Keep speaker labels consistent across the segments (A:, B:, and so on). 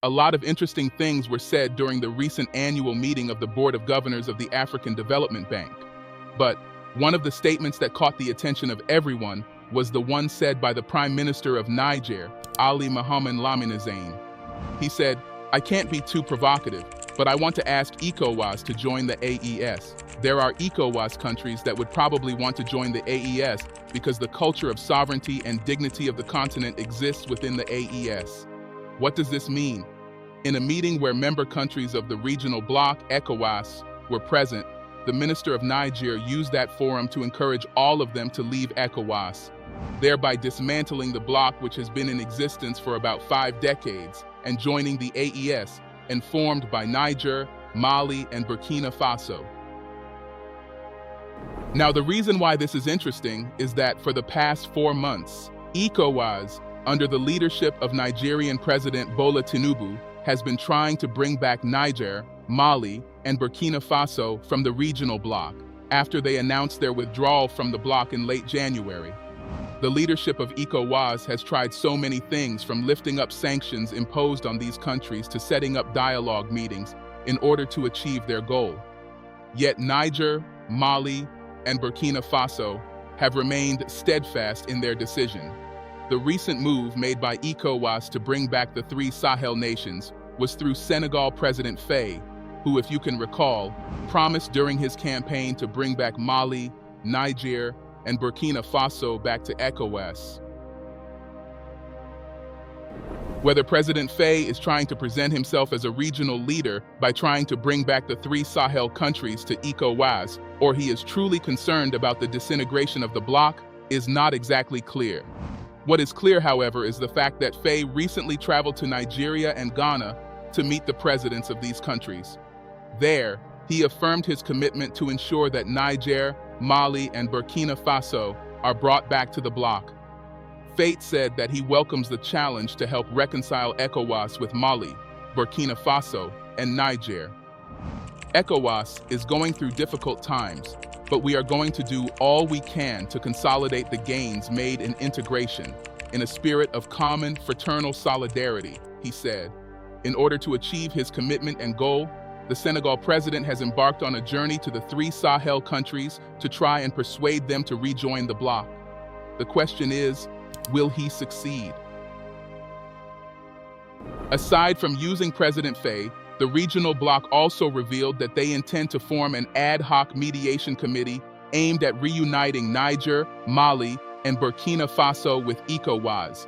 A: A lot of interesting things were said during the recent annual meeting of the Board of Governors of the African Development Bank. But one of the statements that caught the attention of everyone was the one said by the Prime Minister of Niger, Mahaman Lamine Zain. He said, "I can't be too provocative, but I want to ask Ecowas to join the AES. There are Ecowas countries that would probably want to join the AES because the culture of sovereignty and dignity of the continent exists within the AES." What does this mean? In a meeting where member countries of the regional bloc, Ecowas, were present, the Minister of Niger used that forum to encourage all of them to leave Ecowas, thereby dismantling the bloc which has been in existence for about 5 decades and joining the AES, and formed by Niger, Mali, and Burkina Faso. Now, the reason why this is interesting is that for the past 4 months, Ecowas, under the leadership of Nigerian President Bola Tinubu, has been trying to bring back Niger, Mali, and Burkina Faso from the regional bloc, after they announced their withdrawal from the bloc in late January. The leadership of Ecowas has tried so many things, from lifting up sanctions imposed on these countries to setting up dialogue meetings in order to achieve their goal. Yet Niger, Mali, and Burkina Faso have remained steadfast in their decision. The recent move made by Ecowas to bring back the 3 Sahel nations was through Senegal President Faye, who, if you can recall, promised during his campaign to bring back Mali, Niger, and Burkina Faso back to ECOWAS. Whether President Faye is trying to present himself as a regional leader by trying to bring back the 3 Sahel countries to ECOWAS, or he is truly concerned about the disintegration of the bloc, is not exactly clear. What is clear, however, is the fact that Faye recently traveled to Nigeria and Ghana to meet the presidents of these countries. There, he affirmed his commitment to ensure that Niger, Mali, and Burkina Faso are brought back to the bloc. Faye said that he welcomes the challenge to help reconcile ECOWAS with Mali, Burkina Faso, and Niger. ECOWAS is going through difficult times, but we are going to do all we can to consolidate the gains made in integration, in a spirit of common fraternal solidarity, he said. In order to achieve his commitment and goal, the Senegal president has embarked on a journey to the 3 Sahel countries to try and persuade them to rejoin the bloc. The question is, will he succeed? Aside from using President Faye, the regional bloc also revealed that they intend to form an ad hoc mediation committee aimed at reuniting Niger, Mali, and Burkina Faso with ECOWAS.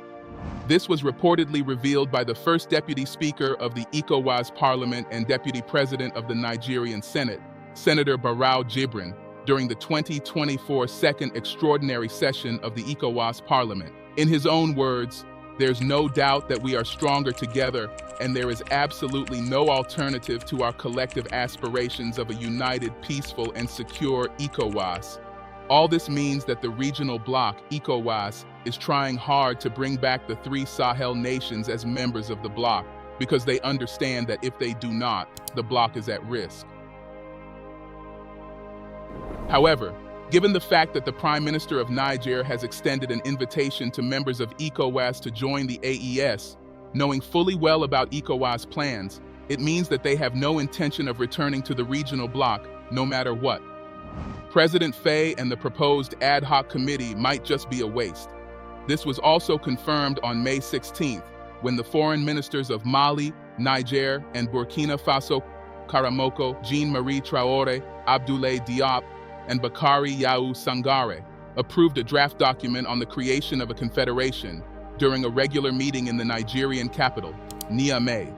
A: This was reportedly revealed by the first Deputy Speaker of the ECOWAS Parliament and Deputy President of the Nigerian Senate, Senator Barrow Jibrin, during the 2024 Second Extraordinary Session of the ECOWAS Parliament. In his own words, "There's no doubt that we are stronger together, and there is absolutely no alternative to our collective aspirations of a united, peaceful, and secure ECOWAS." All this means that the regional bloc, ECOWAS, is trying hard to bring back the 3 Sahel nations as members of the bloc, because they understand that if they do not, the bloc is at risk. However, given the fact that the Prime Minister of Niger has extended an invitation to members of ECOWAS to join the AES, knowing fully well about ECOWAS plans, it means that they have no intention of returning to the regional bloc, no matter what. President Faye and the proposed ad hoc committee might just be a waste. This was also confirmed on May 16th, when the foreign ministers of Mali, Niger, and Burkina Faso, Karamoko, Jean-Marie Traoré, Abdoulaye Diop, and Bakari Yahou Sangare, approved a draft document on the creation of a confederation during a regular meeting in the Nigerian capital, Niamey.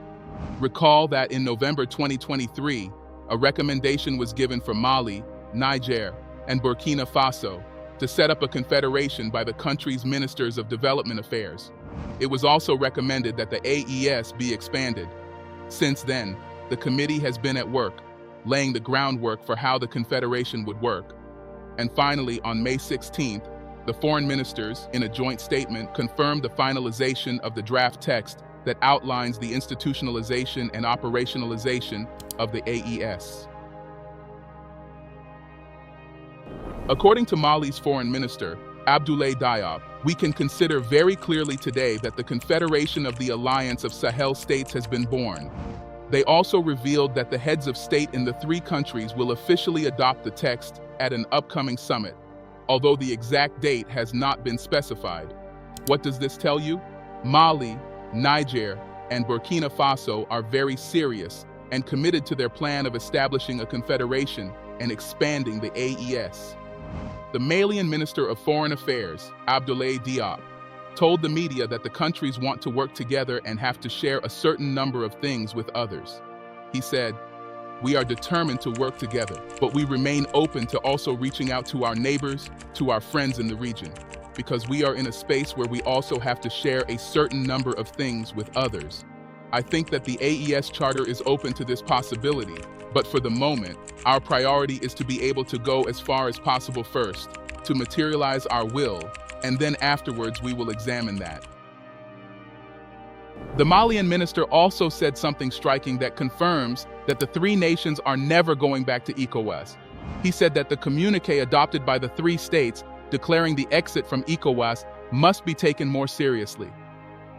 A: Recall that in November 2023, a recommendation was given for Mali, Niger, and Burkina Faso to set up a confederation by the country's ministers of development affairs. It was also recommended that the AES be expanded. Since then, the committee has been at work, laying the groundwork for how the confederation would work. And finally, on May 16th, the foreign ministers, in a joint statement, confirmed the finalization of the draft text that outlines the institutionalization and operationalization of the AES. According to Mali's foreign minister, Abdoulaye Diop, we can consider very clearly today that the Confederation of the Alliance of Sahel States has been born. They also revealed that the heads of state in the three countries will officially adopt the text at an upcoming summit, although the exact date has not been specified. What does this tell you? Mali, Niger, and Burkina Faso are very serious and committed to their plan of establishing a confederation and expanding the AES. The Malian Minister of Foreign Affairs, Abdoulaye Diop, told the media that the countries want to work together and have to share a certain number of things with others. He said, "We are determined to work together, but we remain open to also reaching out to our neighbors, to our friends in the region, because we are in a space where we also have to share a certain number of things with others." I think that the AES Charter is open to this possibility, but for the moment, our priority is to be able to go as far as possible first, to materialize our will, and then afterwards we will examine that. The Malian minister also said something striking that confirms that the three nations are never going back to Ecowas. He said that the communique adopted by the three states declaring the exit from Ecowas must be taken more seriously.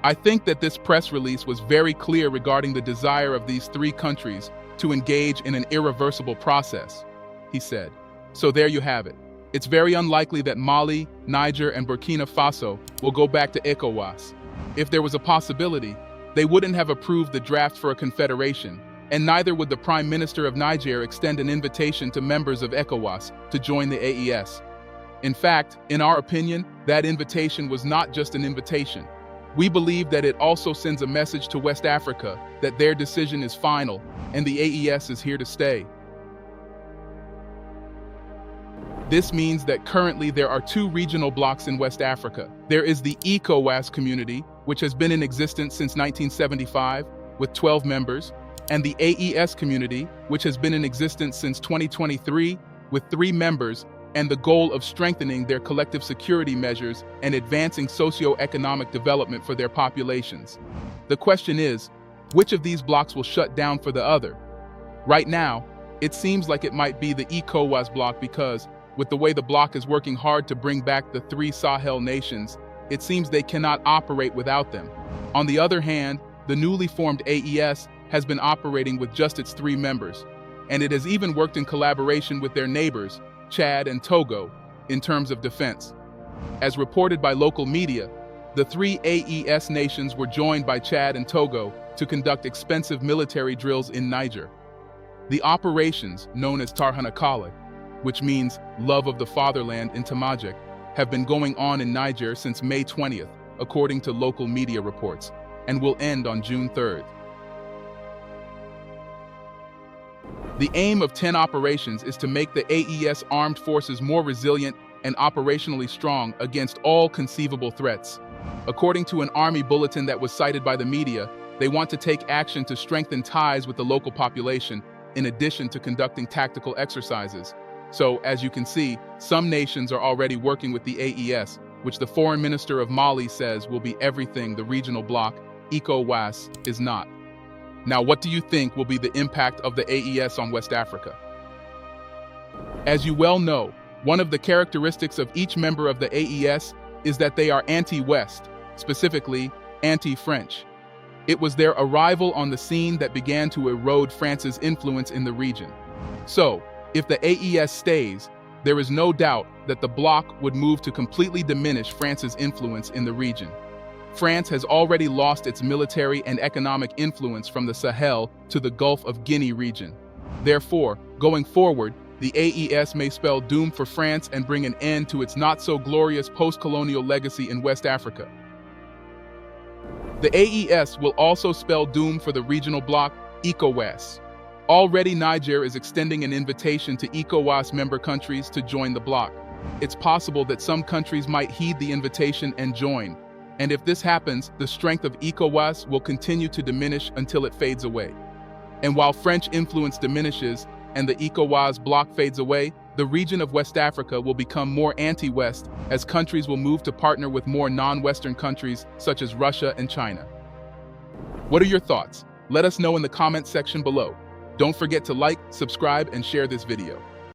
A: I think that this press release was very clear regarding the desire of these three countries to engage in an irreversible process, he said. So there you have it. It's very unlikely that Mali, Niger, and Burkina Faso will go back to ECOWAS. If there was a possibility, they wouldn't have approved the draft for a confederation, and neither would the Prime Minister of Niger extend an invitation to members of ECOWAS to join the AES. In fact, in our opinion, that invitation was not just an invitation. We believe that it also sends a message to West Africa that their decision is final and the AES is here to stay. This means that currently there are two regional blocs in West Africa. There is the ECOWAS community, which has been in existence since 1975, with 12 members, and the AES community, which has been in existence since 2023, with 3 members, and the goal of strengthening their collective security measures and advancing socio-economic development for their populations. The question is, which of these blocs will shut down for the other? Right now, it seems like it might be the ECOWAS bloc because, with the way the bloc is working hard to bring back the 3 Sahel nations, it seems they cannot operate without them. On the other hand, the newly formed AES has been operating with just its 3 members, and it has even worked in collaboration with their neighbors, Chad and Togo, in terms of defense. As reported by local media, the 3 AES nations were joined by Chad and Togo to conduct expensive military drills in Niger. The operations, known as Tarhanakala, which means love of the fatherland in Tamajic, have been going on in Niger since May 20th, according to local media reports, and will end on June 3rd. The aim of 10 operations is to make the AES armed forces more resilient and operationally strong against all conceivable threats. According to an army bulletin that was cited by the media, they want to take action to strengthen ties with the local population, in addition to conducting tactical exercises. So, as you can see, some nations are already working with the AES, which the Foreign Minister of Mali says will be everything the regional bloc, ECOWAS, is not. Now, what do you think will be the impact of the AES on West Africa? As you well know, one of the characteristics of each member of the AES is that they are anti-West, specifically anti-French. It was their arrival on the scene that began to erode France's influence in the region. So, if the AES stays, there is no doubt that the bloc would move to completely diminish France's influence in the region. France has already lost its military and economic influence from the Sahel to the Gulf of Guinea region. Therefore, going forward, the AES may spell doom for France and bring an end to its not-so-glorious post-colonial legacy in West Africa. The AES will also spell doom for the regional bloc, ECOWAS. Already Niger is extending an invitation to ECOWAS member countries to join the bloc. It's possible that some countries might heed the invitation and join. And if this happens, the strength of ECOWAS will continue to diminish until it fades away. And while French influence diminishes and the ECOWAS bloc fades away, the region of West Africa will become more anti-West as countries will move to partner with more non-Western countries such as Russia and China. What are your thoughts? Let us know in the comments section below. Don't forget to like, subscribe, and share this video.